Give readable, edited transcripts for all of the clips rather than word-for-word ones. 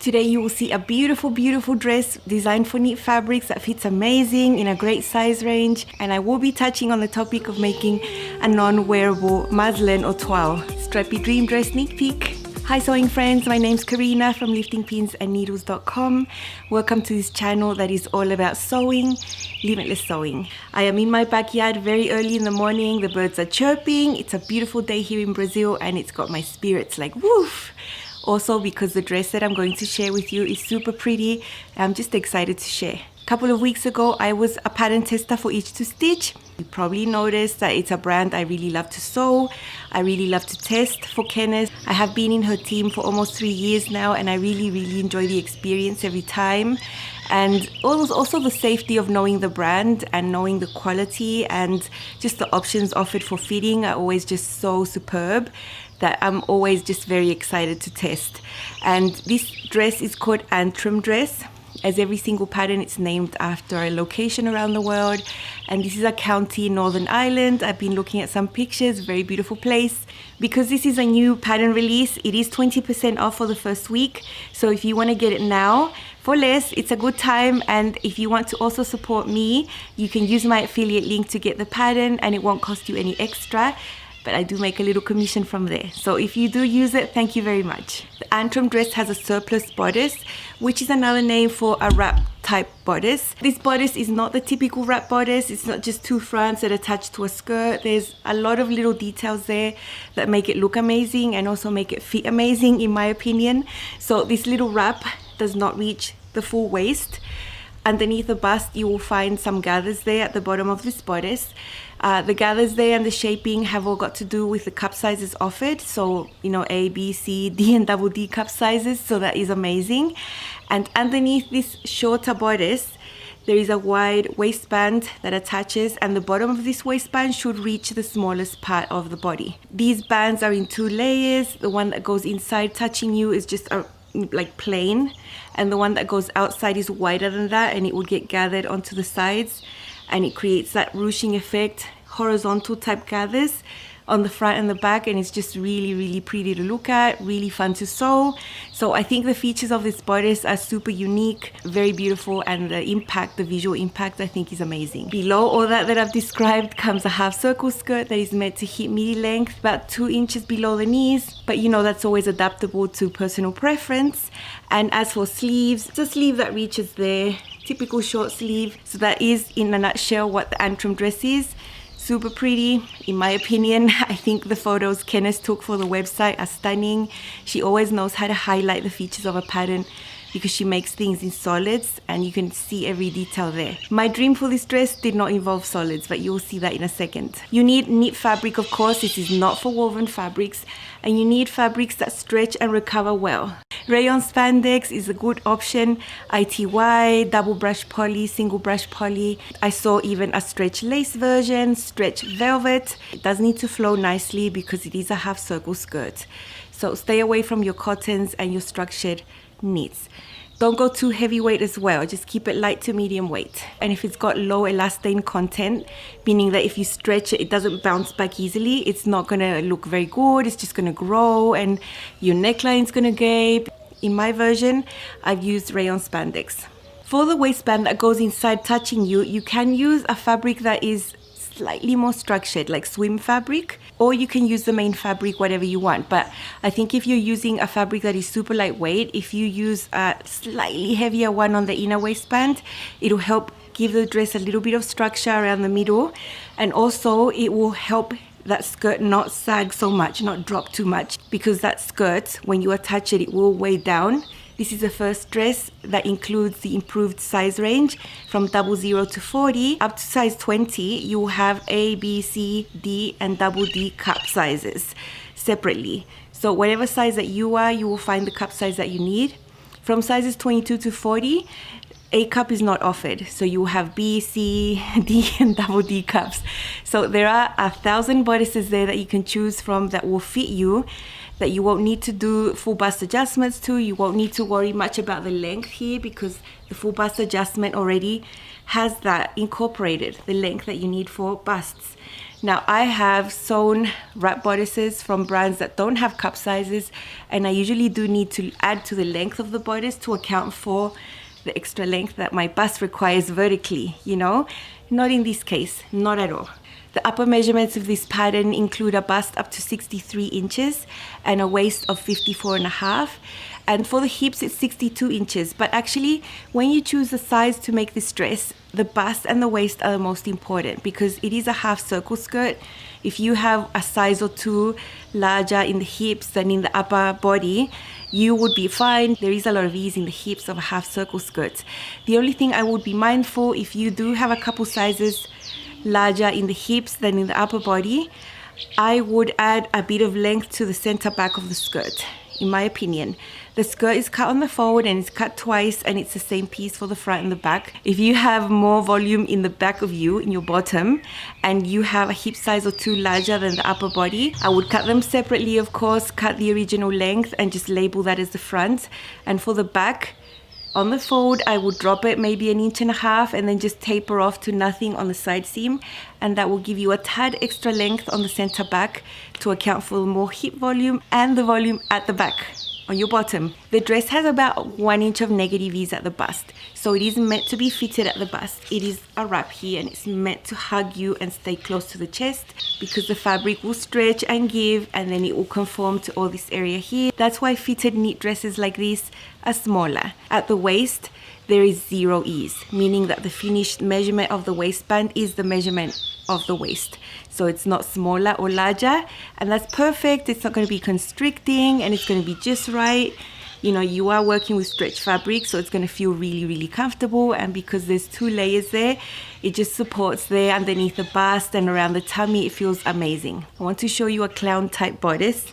Today you will see a beautiful dress designed for knit fabrics that fits amazing in a great size range, and I will be touching on the topic of making a non-wearable muslin or toile stripy dream dress sneak peek. Hi sewing friends, my name's Karina from liftingpinsandneedles.com. Welcome to this channel that is all about sewing, limitless sewing. I am in my backyard very early in the morning, the birds are chirping, it's a beautiful day here in Brazil and it's got my spirits like woof. Also because the dress that I'm going to share with you is super pretty, I'm just excited to share. A couple of weeks ago I was a pattern tester for Itch to Stitch. You probably noticed that it's a brand I really love to sew. I really love to test for Kenneth. I have been in her team for almost 3 years now and I really enjoy the experience every time. And also the safety of knowing the brand and knowing the quality and just the options offered for fitting are always just so superb that I'm always just very excited to test. And this dress is called Antrim Dress. As every single pattern, it's named after a location around the world. And this is a county in Northern Ireland. I've been looking at some pictures, very beautiful place. Because this is a new pattern release, it is 20% off for the first week. So if you want to get it now for less, it's a good time. And if you want to also support me, you can use my affiliate link to get the pattern and it won't cost you any extra. But I do make a little commission from there. So if you do use it, thank you very much. The Antrim dress has a surplus bodice, which is another name for a wrap type bodice. This bodice is not the typical wrap bodice. It's not just two fronts that attach to a skirt. There's a lot of little details there that make it look amazing and also make it fit amazing in my opinion. So this little wrap does not reach the full waist. Underneath the bust, you will find some gathers there at the bottom of this bodice. The gathers there and the shaping have all got to do with the cup sizes offered. So, you know, A, B, C, D and double D cup sizes. So that is amazing. And underneath this shorter bodice, there is a wide waistband that attaches and the bottom of this waistband should reach the smallest part of the body. These bands are in 2 layers. The one that goes inside touching you is just like plain, and the one that goes outside is wider than that and it will get gathered onto the sides and it creates that ruching effect, horizontal type gathers on the front and the back, and it's just really pretty to look at, really fun to sew. So I think the features of this bodice are super unique, very beautiful, and the impact, the visual impact, I think is amazing. Below all that I've described comes a half circle skirt that is meant to hit midi length, about 2 inches below the knees, but you know that's always adaptable to personal preference. And as for sleeves, it's a sleeve that reaches there, typical short sleeve. So that is in a nutshell what the Antrim dress is. Super pretty, in my opinion. I think the photos Kenneth took for the website are stunning. She always knows how to highlight the features of a pattern because she makes things in solids and you can see every detail there. My dream for this dress did not involve solids, but you'll see that in a second. You need knit fabric, of course. This is not for woven fabrics, and you need fabrics that stretch and recover well. Rayon spandex is a good option. ITY, double brush poly, single brush poly. I saw even a stretch lace version, stretch velvet. It does need to flow nicely because it is a half circle skirt. So stay away from your cottons and your structured knits. Don't go too heavyweight as well, just keep it light to medium weight. And if it's got low elastane content, meaning that if you stretch it, it doesn't bounce back easily, it's not gonna look very good, it's just gonna grow and your neckline's gonna gape. In my version, I've used rayon spandex. For the waistband that goes inside touching you, you can use a fabric that is slightly more structured, like swim fabric, or you can use the main fabric, whatever you want. But I think if you're using a fabric that is super lightweight, if you use a slightly heavier one on the inner waistband, it'll help give the dress a little bit of structure around the middle, and also it will help that skirt not sag so much, not drop too much, because that skirt, when you attach it, it will weigh down. This is the first dress that includes the improved size range from 00 to 40. Up to size 20, you will have A, B, C, D, and double D cup sizes separately. So whatever size that you are, you will find the cup size that you need. From sizes 22 to 40, A cup is not offered. So you will have B, C, D, and double D cups. So there are 1,000 bodices there that you can choose from that will fit you. that you won't need to do full bust adjustments to. You won't need to worry much about the length here because the full bust adjustment already has that incorporated, the length that you need for busts. Now I have sewn wrap bodices from brands that don't have cup sizes, and I usually do need to add to the length of the bodice to account for the extra length that my bust requires vertically, you know? Not in this case, not at all. The upper measurements of this pattern include a bust up to 63 inches and a waist of 54.5. And for the hips, it's 62 inches. But actually, when you choose the size to make this dress, the bust and the waist are the most important because it is a half circle skirt. If you have a size or two larger in the hips than in the upper body, you would be fine. There is a lot of ease in the hips of a half circle skirt. The only thing I would be mindful, if you do have a couple sizes larger in the hips than in the upper body, I would add a bit of length to the center back of the skirt, in my opinion. The skirt is cut on the forward and it's cut twice, and it's the same piece for the front and the back. If you have more volume in the back of you, in your bottom, and you have a hip size or two larger than the upper body, I would cut them separately, of course, cut the original length and just label that as the front. And for the back, on the fold, I would drop it maybe 1.5 inches and then just taper off to nothing on the side seam, and that will give you a tad extra length on the center back to account for more hip volume and the volume at the back on your bottom. The dress has about 1 inch of negative ease at the bust, so it is meant to be fitted at the bust. It is a wrap here and it's meant to hug you and stay close to the chest because the fabric will stretch and give, and then it will conform to all this area here. That's why fitted knit dresses like this are smaller. At the waist, there is zero ease, meaning that the finished measurement of the waistband is the measurement of the waist. So it's not smaller or larger, and that's perfect. It's not going to be constricting and it's going to be just right. You know, you are working with stretch fabric, so it's going to feel really, really comfortable. And because there's 2 layers there, it just supports there underneath the bust and around the tummy. It feels amazing. I want to show you a clown type bodice.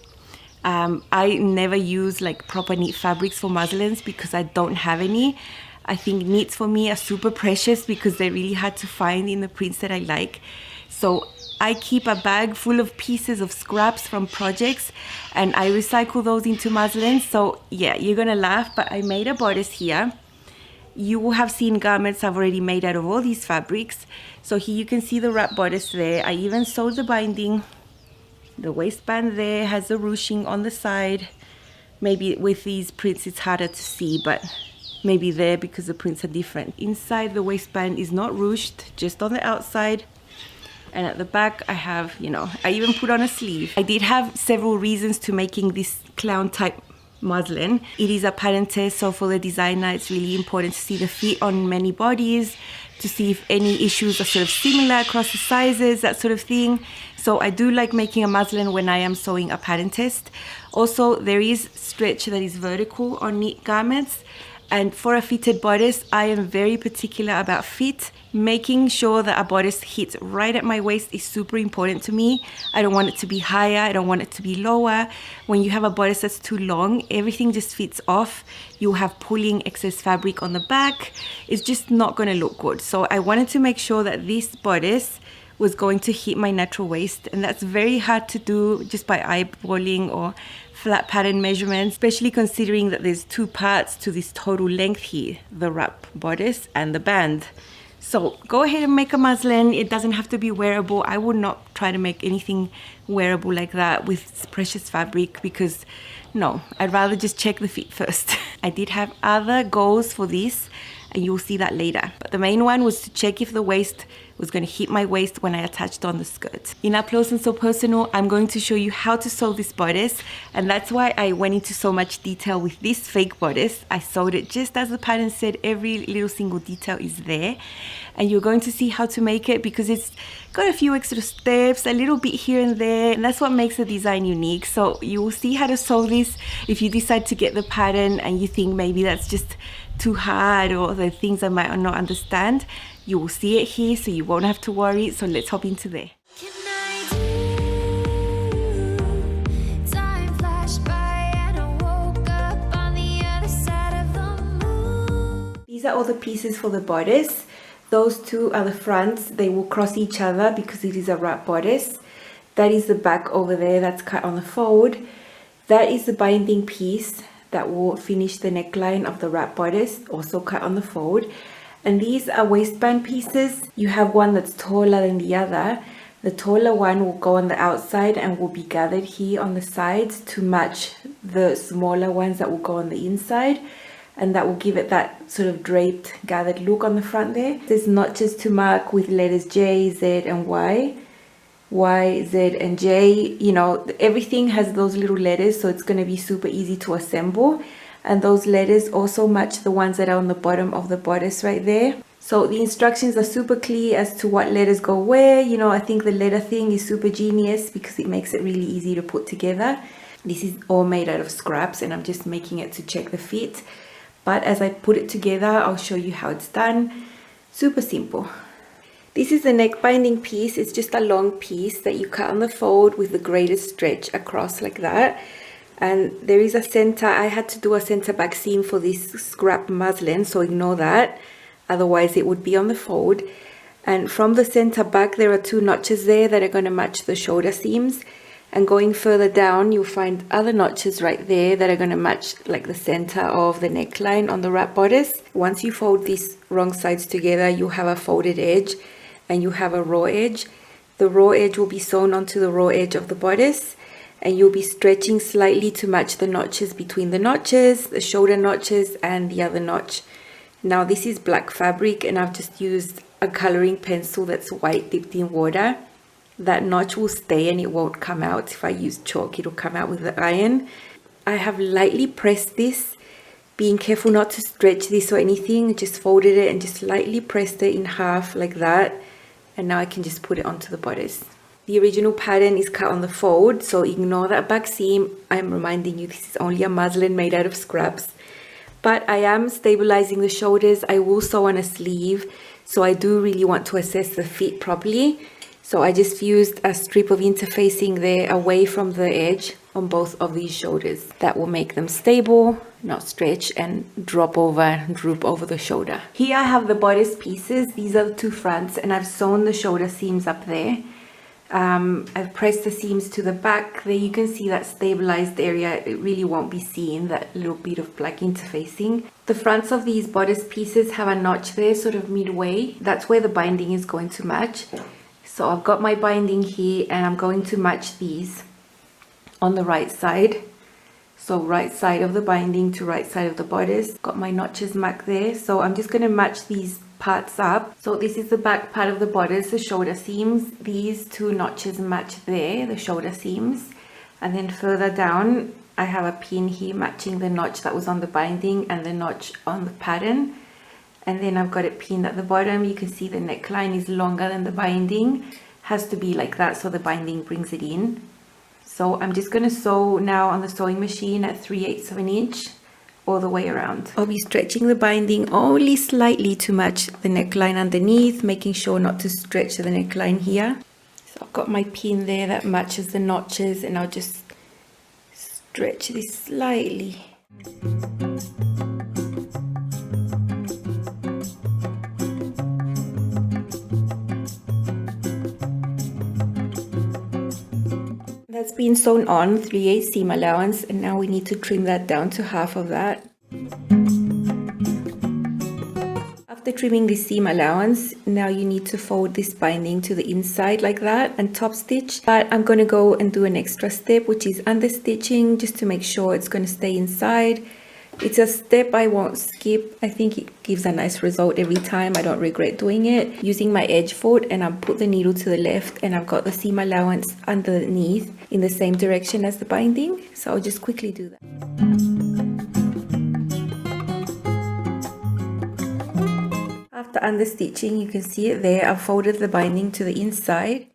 I never use like proper knit fabrics for muslins because I don't have any. I think knits for me are super precious because they're really hard to find in the prints that I like. So I keep a bag full of pieces of scraps from projects and I recycle those into muslins. So yeah, you're gonna laugh, but I made a bodice here. You will have seen garments I've already made out of all these fabrics. So here you can see the wrap bodice there. I even sewed the binding. The waistband there has the ruching on the side. Maybe with these prints it's harder to see, but maybe there because the prints are different. Inside the waistband is not ruched, just on the outside. And at the back I have, you know, I even put on a sleeve. I did have several reasons to making this clown type muslin. It is a pattern test, so for the designer it's really important to see the fit on many bodies, to see if any issues are sort of similar across the sizes, that sort of thing. So I do like making a muslin when I am sewing a pattern test. Also, there is stretch that is vertical on knit garments. And for a fitted bodice, I am very particular about fit. Making sure that a bodice hits right at my waist is super important to me. I don't want it to be higher, I don't want it to be lower. When you have a bodice that's too long, everything just fits off. You'll have pulling excess fabric on the back. It's just not gonna look good. So I wanted to make sure that this bodice was going to hit my natural waist, and that's very hard to do just by eyeballing or flat pattern measurements, especially considering that there's 2 parts to this total length here, the wrap bodice and the band. So go ahead and make a muslin. It doesn't have to be wearable. I would not try to make anything wearable like that with precious fabric because no, I'd rather just check the fit first. I did have other goals for this and you'll see that later. But the main one was to check if the waist was going to hit my waist when I attached on the skirt. In Up Close and So Personal, I'm going to show you how to sew this bodice, and that's why I went into so much detail with this fake bodice. I sewed it just as the pattern said. Every little single detail is there, and you're going to see how to make it because it's got a few extra steps, a little bit here and there, and that's what makes the design unique. So you will see how to sew this if you decide to get the pattern and you think maybe that's just too hard or the things I might not understand. You will see it here, so you won't have to worry. So let's hop into there. These are all the pieces for the bodice. Those 2 are the fronts. They will cross each other because it is a wrap bodice. That is the back over there that's cut on the fold. That is the binding piece that will finish the neckline of the wrap bodice, also cut on the fold. And these are waistband pieces. You have one that's taller than the other. The taller one will go on the outside and will be gathered here on the sides to match the smaller ones that will go on the inside, and that will give it that sort of draped gathered look on the front there. There's notches to mark with letters J, Z and Y. Y, Z and J, you know, everything has those little letters, so it's going to be super easy to assemble. And those letters also match the ones that are on the bottom of the bodice right there. So the instructions are super clear as to what letters go where. You know, I think the letter thing is super genius because it makes it really easy to put together. This is all made out of scraps and I'm just making it to check the fit. But as I put it together, I'll show you how it's done. Super simple. This is the neck binding piece. It's just a long piece that you cut on the fold with the greatest stretch across like that. And there is a center. I had to do a center back seam for this scrap muslin, so ignore that. Otherwise it would be on the fold. And from the center back there are 2 notches there that are going to match the shoulder seams. And going further down you'll find other notches right there that are going to match like the center of the neckline on the wrap bodice. Once you fold these wrong sides together, you have a folded edge and you have a raw edge. The raw edge will be sewn onto the raw edge of the bodice, and you'll be stretching slightly to match the notches between the notches, the shoulder notches and the other notch. Now this is black fabric and I've just used a coloring pencil that's white dipped in water. That notch will stay and it won't come out. If I use chalk, it'll come out with the iron. I have lightly pressed this, being careful not to stretch this or anything. Just folded it and just lightly pressed it in half like that. And now I can just put it onto the bodice. The original pattern is cut on the fold, so ignore that back seam. I'm reminding you this is only a muslin made out of scraps. But I am stabilizing the shoulders. I will sew on a sleeve, so I do really want to assess the fit properly. So I just used a strip of interfacing there away from the edge on both of these shoulders. That will make them stable, not stretch and droop over the shoulder. Here I have the bodice pieces. These are the 2 fronts and I've sewn the shoulder seams up there. I've pressed the seams to the back. There you can see that stabilized area. It really won't be seen, that little bit of black interfacing. The fronts of these bodice pieces have a notch there, sort of midway. That's where the binding is going to match. So I've got my binding here and I'm going to match these on the right side. So right side of the binding to right side of the bodice. Got my notches marked there. So I'm just going to match these parts up. So this is the back part of the bodice, the shoulder seams. These 2 notches match there, the shoulder seams. And then further down, I have a pin here matching the notch that was on the binding and the notch on the pattern. And then I've got it pinned at the bottom. You can see the neckline is longer than the binding. Has to be like that so the binding brings it in. So I'm just going to sew now on the sewing machine at 3/8 of an inch all the way around. I'll be stretching the binding only slightly to match the neckline underneath, making sure not to stretch the neckline here. So I've got my pin there that matches the notches and I'll just stretch this slightly. That's been sewn on, 3/8 seam allowance, and now we need to trim that down to half of that. After trimming this seam allowance, now you need to fold this binding to the inside like that and top stitch. But I'm going to go and do an extra step, which is under stitching, just to make sure it's going to stay inside. It's a step I won't skip. I think it gives a nice result every time. I don't regret doing it. Using my edge fold, and I've put the needle to the left and I've got the seam allowance underneath in the same direction as the binding. So I'll just quickly do that. After under stitching, you can see it there. I've folded the binding to the inside.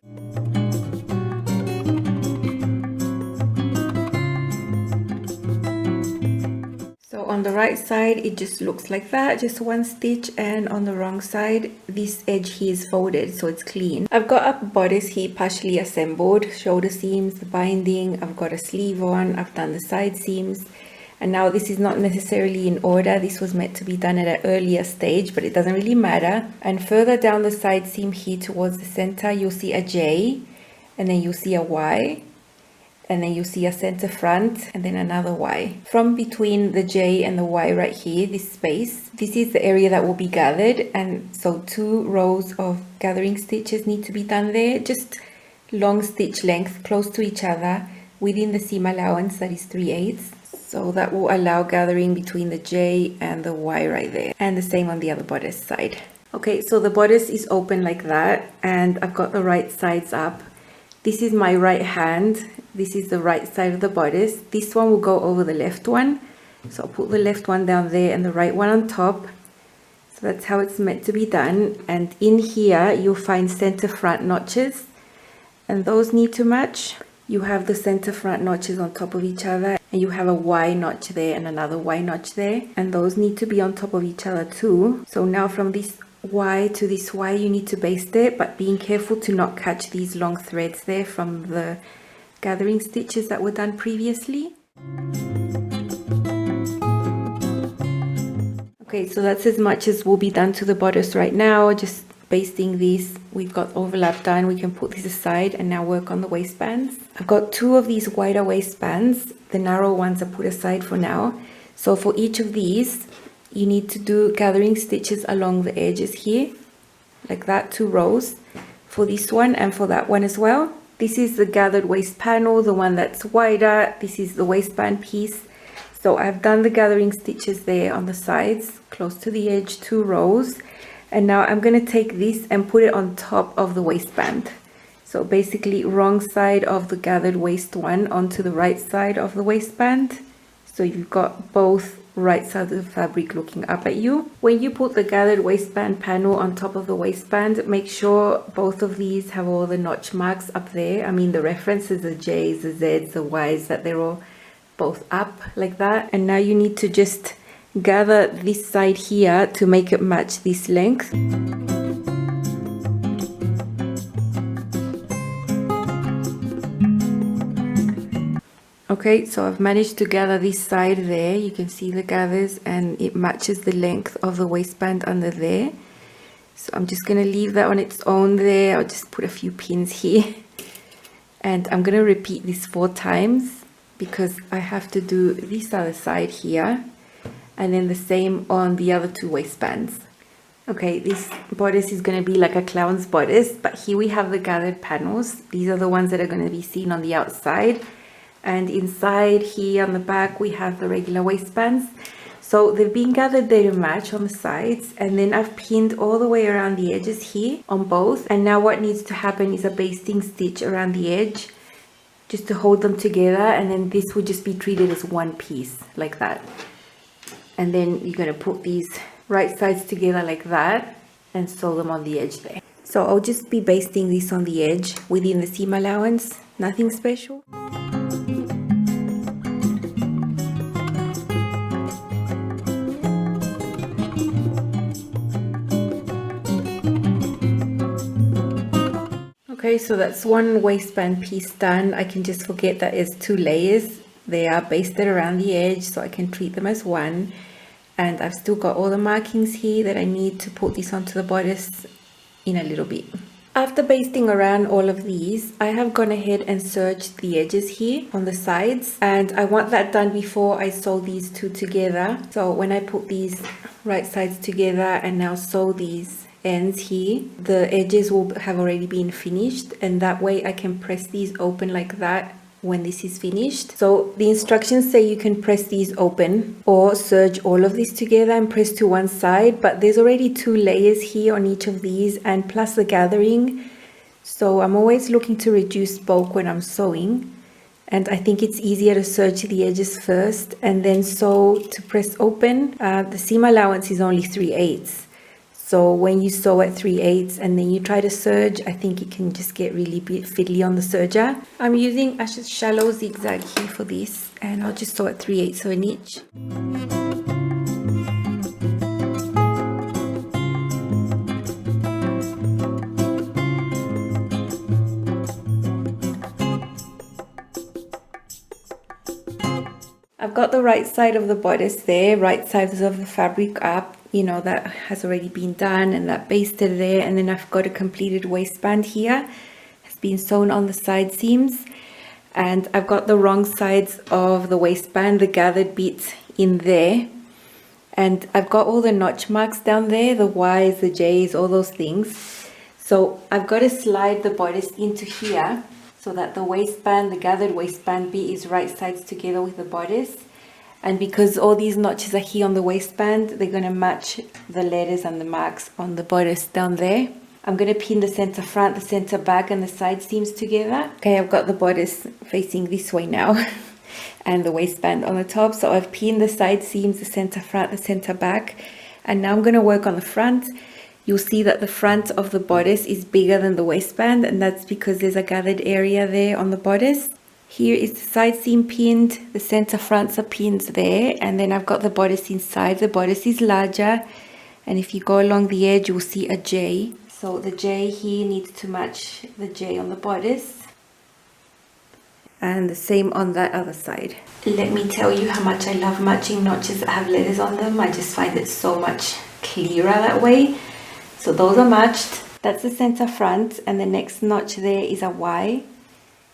On the right side it just looks like that, just 1 stitch, and on the wrong side this edge here is folded so it's clean. I've got a bodice here partially assembled, shoulder seams, the binding, I've got a sleeve on, I've done the side seams, and now this is not necessarily in order. This was meant to be done at an earlier stage, but it doesn't really matter. And further down the side seam here towards the center you'll see a J, and then you'll see a Y. and then you see a center front and then another Y. From between the J and the Y right here, this space, this is the area that will be gathered, and so 2 rows of gathering stitches need to be done there, just long stitch length close to each other within the seam allowance that is 3/8. So that will allow gathering between the J and the Y right there, and the same on the other bodice side. Okay, so the bodice is open like that, and I've got the right sides up. This is my right hand. This is the right side of the bodice. This one will go over the left one. So I'll put the left one down there and the right one on top. So that's how it's meant to be done. And in here, you'll find center front notches, and those need to match. You have the center front notches on top of each other, and you have a Y notch there and another Y notch there. And those need to be on top of each other too. So now from this Y to this Y, you need to baste it, but being careful to not catch these long threads there from the gathering stitches that were done previously. Okay, so that's as much as will be done to the bodice right now. Just basting these. We've got overlap done. We can put this aside and now work on the waistbands. I've got 2 of these wider waistbands. The narrow ones are put aside for now. So for each of these, you need to do gathering stitches along the edges here, like that, 2 rows for this one and for that one as well. This is the gathered waist panel, the one that's wider. This is the waistband piece. So I've done the gathering stitches there on the sides, close to the edge, 2 rows. And now I'm going to take this and put it on top of the waistband. So basically wrong side of the gathered waist one onto the right side of the waistband. So you've got both right side of the fabric looking up at you. When you put the gathered waistband panel on top of the waistband, make sure both of these have all the notch marks up there. I mean the references, the J's, the Z's, the Y's, that they're all both up like that. And now you need to just gather this side here to make it match this length. Okay, so I've managed to gather this side there. You can see the gathers and it matches the length of the waistband under there. So I'm just going to leave that on its own there. I'll just put a few pins here. And I'm going to repeat this 4 times because I have to do this other side here. And then the same on the other 2 waistbands. Okay, this bodice is going to be like a clown's bodice. But here we have the gathered panels. These are the ones that are going to be seen on the outside. And inside here on the back we have the regular waistbands. So they've been gathered there to match on the sides, and then I've pinned all the way around the edges here on both. And now what needs to happen is a basting stitch around the edge just to hold them together, and then this would just be treated as one piece like that. And then you're going to put these right sides together like that and sew them on the edge there. So I'll just be basting this on the edge within the seam allowance, nothing special. Okay, so that's one waistband piece done. I can just forget that it's 2 layers. They are basted around the edge, so I can treat them as one. And I've still got all the markings here that I need to put this onto the bodice in a little bit. After basting around all of these, I have gone ahead and serged the edges here on the sides, and I want that done before I sew these 2 together. So when I put these right sides together and now sew these ends here, the edges will have already been finished, and that way I can press these open like that when this is finished. So the instructions say you can press these open or serge all of this together and press to one side, but there's already 2 layers here on each of these and plus the gathering, so I'm always looking to reduce bulk when I'm sewing, and I think it's easier to serge the edges first and then sew to press open. The seam allowance is only 3/8. So when you sew at 3/8 and then you try to serge, I think it can just get really fiddly on the serger. I'm using a shallow zigzag here for this, and I'll just sew at 3/8 of an inch. I've got the right side of the bodice there, right sides of the fabric up, you know, that has already been done and that basted there, and then I've got a completed waistband here, has been sewn on the side seams. And I've got the wrong sides of the waistband, the gathered bits in there. And I've got all the notch marks down there, the Y's, the J's, all those things. So I've got to slide the bodice into here so that the waistband, the gathered waistband bit is right sides together with the bodice. And because all these notches are here on the waistband, they're going to match the letters and the marks on the bodice down there. I'm going to pin the center front, the center back and the side seams together. Okay, I've got the bodice facing this way now and the waistband on the top. So I've pinned the side seams, the center front, the center back. And now I'm going to work on the front. You'll see that the front of the bodice is bigger than the waistband, and that's because there's a gathered area there on the bodice. Here is the side seam pinned, the center fronts are pinned there, and then I've got the bodice inside. The bodice is larger, and if you go along the edge, you'll see a J. So the J here needs to match the J on the bodice, and the same on that other side. Let me tell you how much I love matching notches that have letters on them. I just find it so much clearer that way. So those are matched. That's the center front, and the next notch there is a Y.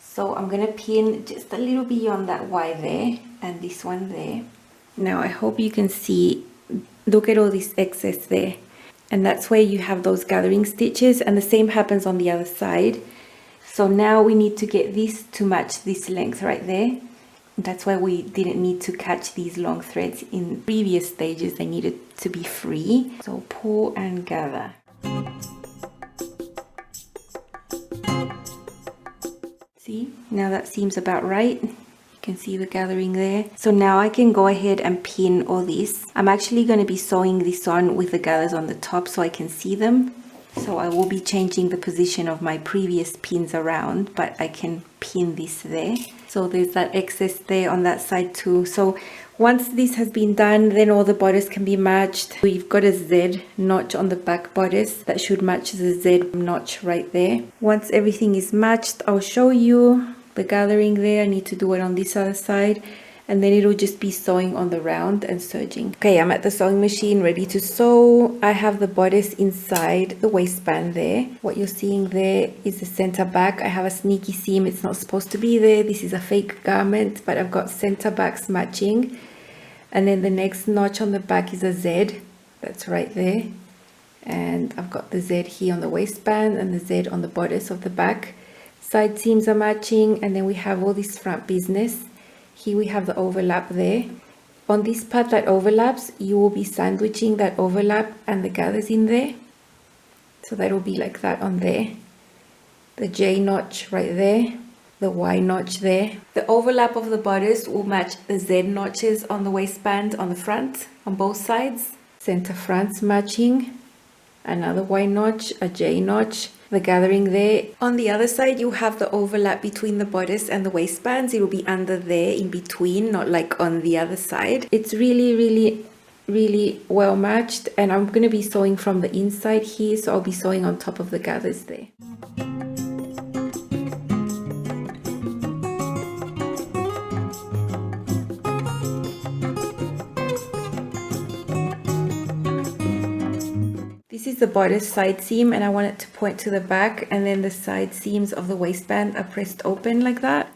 So I'm going to pin just a little beyond that Y there, and this one there. Now I hope you can see, look at all this excess there. And that's where you have those gathering stitches, and the same happens on the other side. So now we need to get this to match this length right there. That's why we didn't need to catch these long threads in previous stages. They needed to be free. So pull and gather. See, now that seems about right. You can see the gathering there. So now I can go ahead and pin all this. I'm actually going to be sewing this on with the gathers on the top so I can see them. So I will be changing the position of my previous pins around, but I can pin this there. So there's that excess there on that side too. So once this has been done, then all the bodice can be matched. We've got a Z notch on the back bodice that should match the Z notch right there. Once everything is matched, I'll show you the gathering there. I need to do it on this other side, and then it'll just be sewing on the round and serging. Okay, I'm at the sewing machine ready to sew. I have the bodice inside the waistband there. What you're seeing there is the center back. I have a sneaky seam. It's not supposed to be there. This is a fake garment, but I've got center backs matching. And then the next notch on the back is a Z. That's right there. And I've got the Z here on the waistband and the Z on the bodice of the back. Side seams are matching, and then we have all this front business. Here we have the overlap there. On this part that overlaps, you will be sandwiching that overlap and the gathers in there. So that will be like that on there. The J notch right there. The Y notch there. The overlap of the bodice will match the Z notches on the waistband on the front, on both sides. Center fronts matching. Another Y notch, a J notch. The gathering there. On the other side, you have the overlap between the bodice and the waistbands. It will be under there in between, not like on the other side. It's really well matched, and I'm going to be sewing from the inside here, so I'll be sewing on top of the gathers there. This is the bodice side seam, and I want it to point to the back, and then the side seams of the waistband are pressed open like that.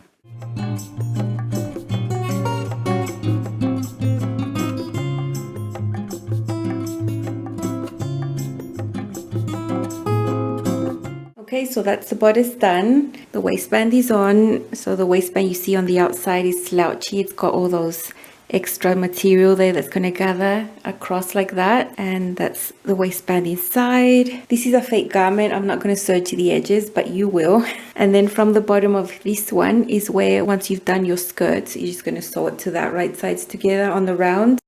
Okay, so that's the bodice done. The waistband is on. So the waistband you see on the outside is slouchy. It's got all those extra material there that's going to gather across like that, and that's the waistband inside. This is a fake garment. I'm not going to sew to the edges, but you will. And then from the bottom of this one is where, once you've done your skirt, you're just going to sew it to that right sides together on the round.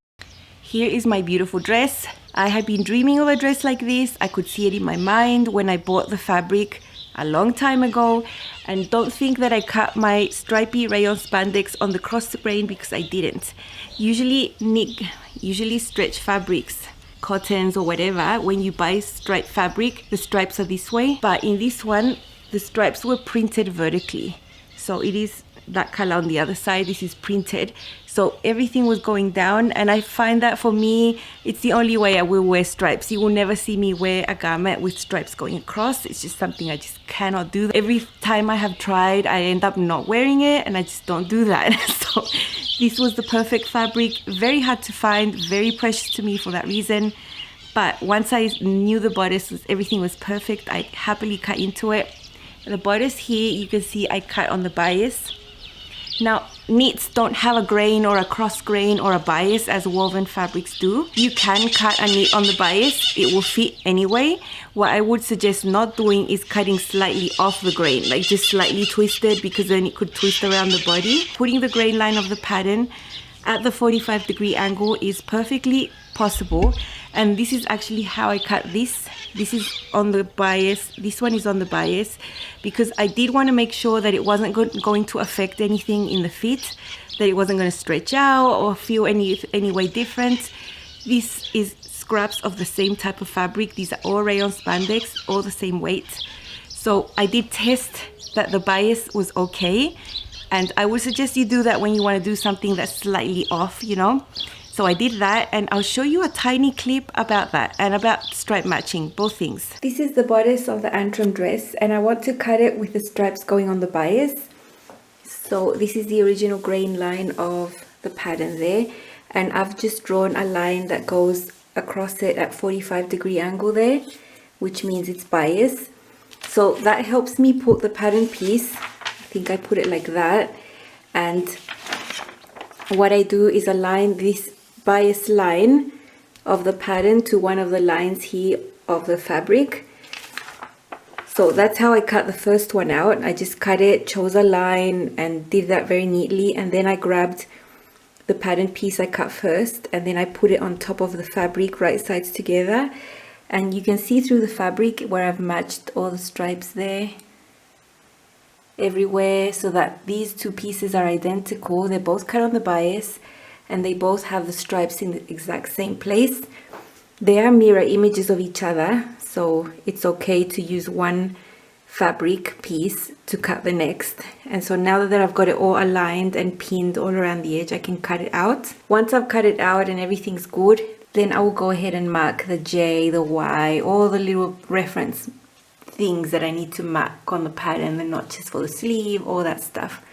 Here is my beautiful dress. I had been dreaming of a dress like this. I could see it in my mind when I bought the fabric a long time ago, and don't think that I cut my stripey rayon spandex on the crossgrain, because I didn't. Usually stretch fabrics, cottons or whatever, when you buy striped fabric, the stripes are this way, but in this one the stripes were printed vertically, so it is that color on the other side. This is printed, So everything was going down, and I find that for me, it's the only way I will wear stripes. You will never see me wear a garment with stripes going across. It's just something I just cannot do. Every time I have tried, I end up not wearing it, and I just don't do that. So this was the perfect fabric, very hard to find, very precious to me for that reason. But once I knew the bodice, everything was perfect, I happily cut into it. The bodice here, you can see I cut on the bias. Now, knits don't have a grain or a cross grain or a bias as woven fabrics do. You can cut a knit on the bias, it will fit anyway. What I would suggest not doing is cutting slightly off the grain, like just slightly twisted, because then it could twist around the body. Putting the grain line of the pattern at the 45-degree angle is perfectly possible, and this is actually how I cut this. This is on the bias, this one is on the bias, because I did want to make sure that it wasn't going to affect anything in the fit, that it wasn't going to stretch out or feel any way different. This is scraps of the same type of fabric. These are all rayon spandex, all the same weight. So I did test that the bias was okay, and I would suggest you do that when you want to do something that's slightly off, you know. So I did that, and I'll show you a tiny clip about that and about stripe matching, both things. This is the bodice of the Antrim dress, and I want to cut it with the stripes going on the bias. So this is the original grain line of the pattern there, and I've just drawn a line that goes across it at 45-degree angle there, which means it's bias. So that helps me put the pattern piece, I think I put it like that, and what I do is align this bias line of the pattern to one of the lines here of the fabric. So that's how I cut the first one out. I just cut it, chose a line, and did that very neatly, and then I grabbed the pattern piece I cut first, and then I put it on top of the fabric, right sides together, and you can see through the fabric where I've matched all the stripes there everywhere, so that these two pieces are identical. They're both cut on the bias, and they both have the stripes in the exact same place. They are mirror images of each other, so it's okay to use one fabric piece to cut the next. And so now that I've got it all aligned and pinned all around the edge, I can cut it out. Once I've cut it out and everything's good, then I will go ahead and mark the J, the Y, all the little reference things that I need to mark on the pattern, the notches for the sleeve, all that stuff.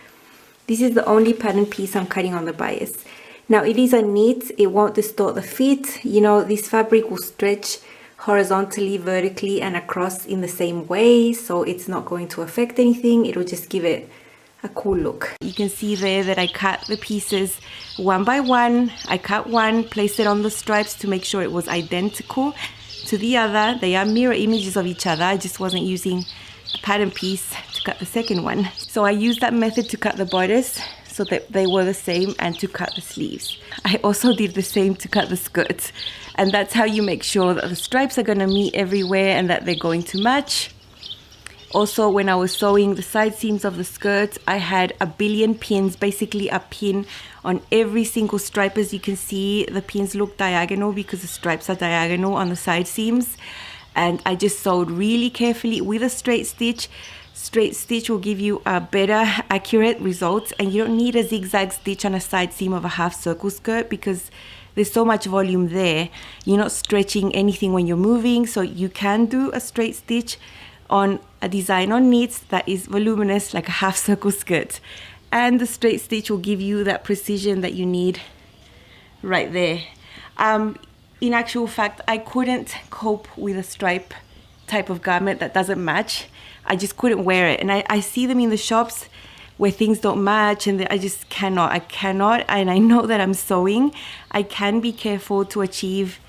This is the only pattern piece I'm cutting on the bias. Now it is a knit, it won't distort the fit. You know, this fabric will stretch horizontally, vertically, and across in the same way, so it's not going to affect anything. It'll just give it a cool look. You can see there that I cut the pieces one by one. I cut one, placed it on the stripes to make sure it was identical to the other. They are mirror images of each other. I just wasn't using a pattern piece to cut the second one. So I used that method to cut the bodice so that they were the same, and to cut the sleeves. I also did the same to cut the skirts, and that's how you make sure that the stripes are going to meet everywhere and that they're going to match. Also, when I was sewing the side seams of the skirts, I had a billion pins, basically a pin on every single stripe. As you can see, the pins look diagonal because the stripes are diagonal on the side seams, and I just sewed really carefully with a straight stitch. Straight stitch will give you a better accurate results, and you don't need a zigzag stitch on a side seam of a half circle skirt because there's so much volume there. You're not stretching anything when you're moving, so you can do a straight stitch on a design on knits that is voluminous like a half circle skirt, and the straight stitch will give you that precision that you need right there. In actual fact, I couldn't cope with a stripe type of garment that doesn't match. I just couldn't wear it, and I see them in the shops where things don't match, and I just cannot. I cannot, and I know that I'm sewing. I can be careful to achieve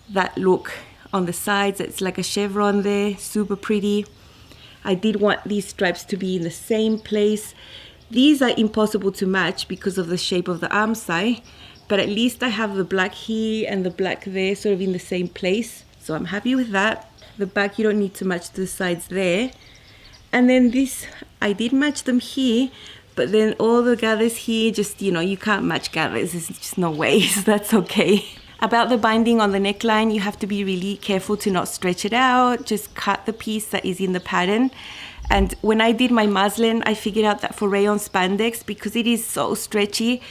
that look on the sides. It's like a chevron there, super pretty. I did want these stripes to be in the same place. These are impossible to match because of the shape of the arm side, but at least I have the black here and the black there sort of in the same place, so I'm happy with that. The back, you don't need to match the sides there. And then this, I did match them here, but then all the gathers here, just, you know, you can't match gathers. There's just no way, so that's okay. About the binding on the neckline, you have to be really careful to not stretch it out. Just cut the piece that is in the pattern. And when I did my muslin, I figured out that for rayon spandex, because it is so stretchy,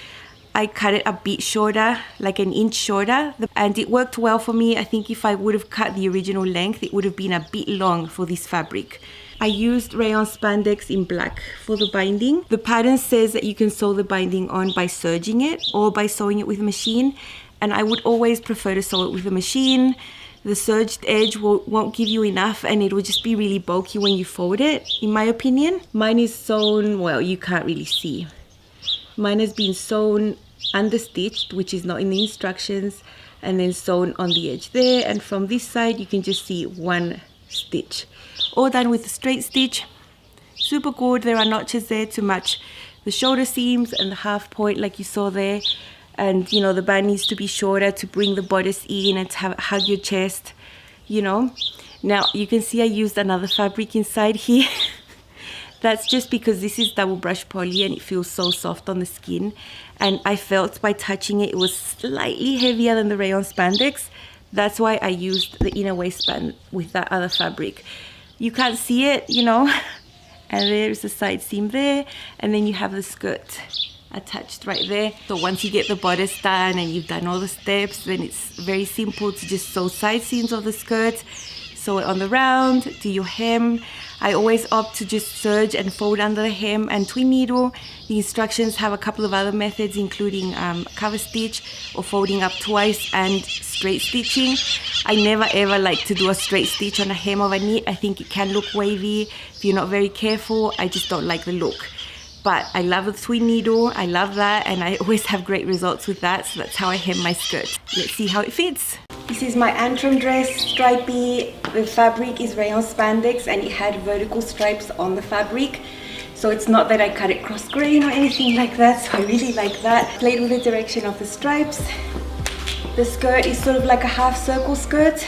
I cut it a bit shorter, like an inch shorter, and it worked well for me. I think if I would have cut the original length, it would have been a bit long for this fabric. I used rayon spandex in black for the binding. The pattern says that you can sew the binding on by serging it or by sewing it with a machine, and I would always prefer to sew it with a machine. The serged edge won't give you enough, and it will just be really bulky when you fold it, in my opinion. Mine is sewn, well, you can't really see. Mine has been sewn under stitched, which is not in the instructions, and then sewn on the edge there, and from this side you can just see one stitch. All done with a straight stitch. Super good. There are notches there to match the shoulder seams and the half point like you saw there. And you know, the band needs to be shorter to bring the bodice in and to hug your chest, you know. Now you can see I used another fabric inside here. That's just because this is double brush poly and it feels so soft on the skin. And I felt by touching it, it was slightly heavier than the rayon spandex. That's why I used the inner waistband with that other fabric. You can't see it, you know, and there's the side seam there, and then you have the skirt attached right there. So once you get the bodice done and you've done all the steps, then it's very simple to just sew side seams of the skirt, sew it on the round, do your hem. I always opt to just serge and fold under the hem and twin needle. The instructions have a couple of other methods, including cover stitch or folding up twice and straight stitching. I never ever like to do a straight stitch on a hem of a knit. I think it can look wavy if you're not very careful. I just don't like the look. But I love the twin needle, I love that, and I always have great results with that, so that's how I hem my skirt. Let's see how it fits. This is my Antrim dress, stripey. The fabric is rayon spandex and it had vertical stripes on the fabric. So it's not that I cut it cross grain or anything like that, so I really like that. Played with the direction of the stripes. The skirt is sort of like a half circle skirt.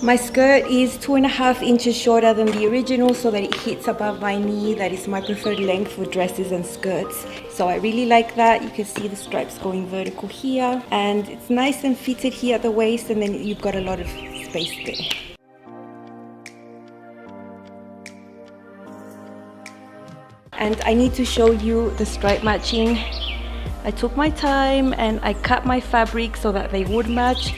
My skirt is 2.5 inches shorter than the original so that it hits above my knee. That is my preferred length for dresses and skirts. So I really like that. You can see the stripes going vertical here, and it's nice and fitted here at the waist, and then you've got a lot of space there. And I need to show you the stripe matching. I took my time and I cut my fabric so that they would match,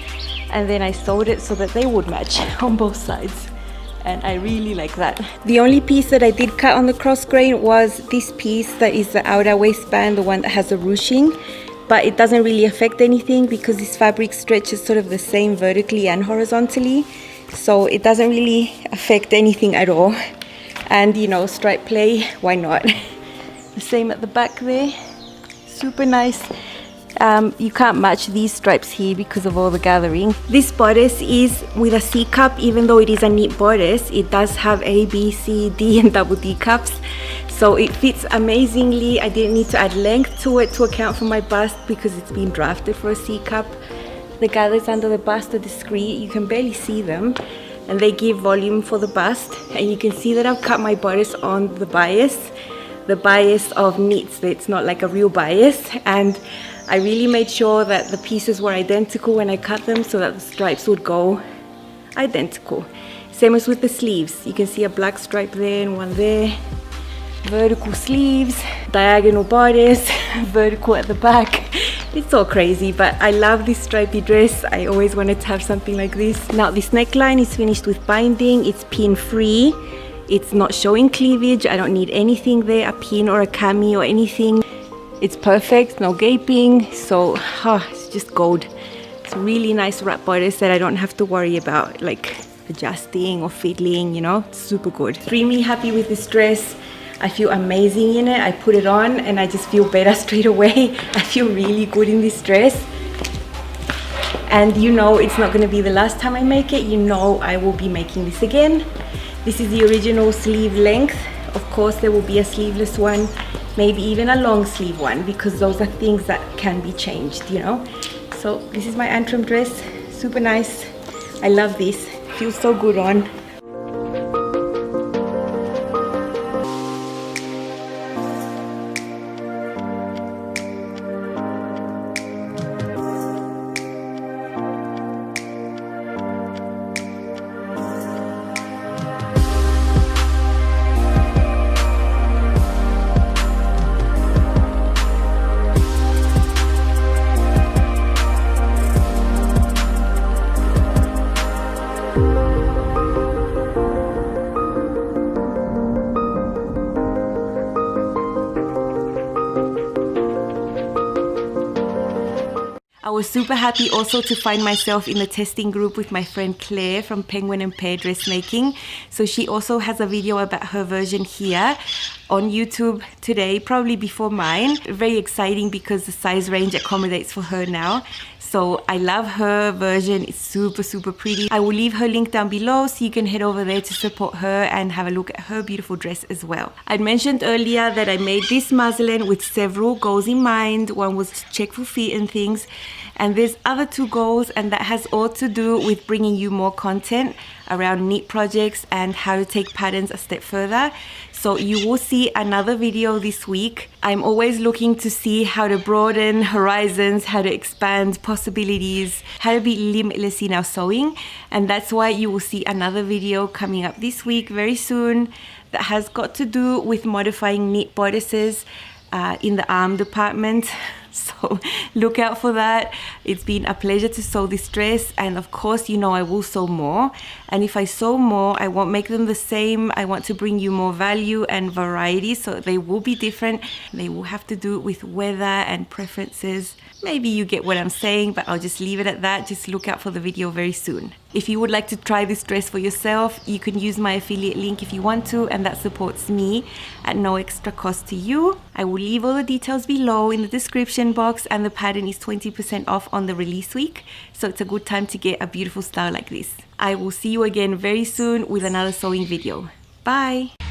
and then I sewed it so that they would match on both sides, and I really like that. The only piece that I did cut on the cross grain was this piece that is the outer waistband, the one that has the ruching, but it doesn't really affect anything because this fabric stretches sort of the same vertically and horizontally, so it doesn't really affect anything at all. And you know, stripe play, why not? The same at the back there, super nice. You can't match these stripes here because of all the gathering. This bodice is with a C cup. Even though it is a knit bodice, it does have A, B, C, D and double D cups, so it fits amazingly. I didn't need to add length to it to account for my bust because it's been drafted for a C cup. The gathers under the bust are discreet, you can barely see them, and they give volume for the bust. And you can see that I've cut my bodice on the bias of knits. It's not like a real bias, and I really made sure that the pieces were identical when I cut them so that the stripes would go identical. Same as with the sleeves. You can see a black stripe there and one there. Vertical sleeves, diagonal bodice, vertical at the back. It's all crazy, but I love this stripy dress. I always wanted to have something like this. Now this neckline is finished with binding. It's pin free. It's not showing cleavage. I don't need anything there, a pin or a cami or anything. It's perfect, no gaping, so it's just gold. It's a really nice wrap bodice that I don't have to worry about like adjusting or fiddling, you know, it's super good. Extremely happy with this dress. I feel amazing in it. I put it on and I just feel better straight away. I feel really good in this dress. And you know it's not going to be the last time I make it. You know I will be making this again. This is the original sleeve length. Of course there will be a sleeveless one, maybe even a long sleeve one, because those are things that can be changed, you know. So this is my Antrim dress, super nice. I love this, feels so good on. was super happy also to find myself in the testing group with my friend Claire from Penguin and Pear Dressmaking. So she also has a video about her version here on YouTube today, probably before mine. Very exciting because the size range accommodates for her now. So I love her version. It's super, super pretty. I will leave her link down below so you can head over there to support her and have a look at her beautiful dress as well. I mentioned earlier that I made this muslin with several goals in mind. One was to check for fit and things. And there's other 2 goals, and that has all to do with bringing you more content around knit projects and how to take patterns a step further. So you will see another video this week. I'm always looking to see how to broaden horizons, how to expand possibilities, how to be limitless in our sewing. And that's why you will see another video coming up this week very soon that has got to do with modifying knit bodices in the arm department. So look out for that. It's been a pleasure to sew this dress, and of course, you know, I will sew more. And if I sew more, I won't make them the same. I want to bring you more value and variety, so they will be different. They will have to do with weather and preferences. Maybe you get what I'm saying, but I'll just leave it at that. Just look out for the video very soon. If you would like to try this dress for yourself, you can use my affiliate link if you want to, and that supports me at no extra cost to you. I will leave all the details below in the description box, and the pattern is 20% off on the release week, so it's a good time to get a beautiful style like this. I will see you again very soon with another sewing video. Bye!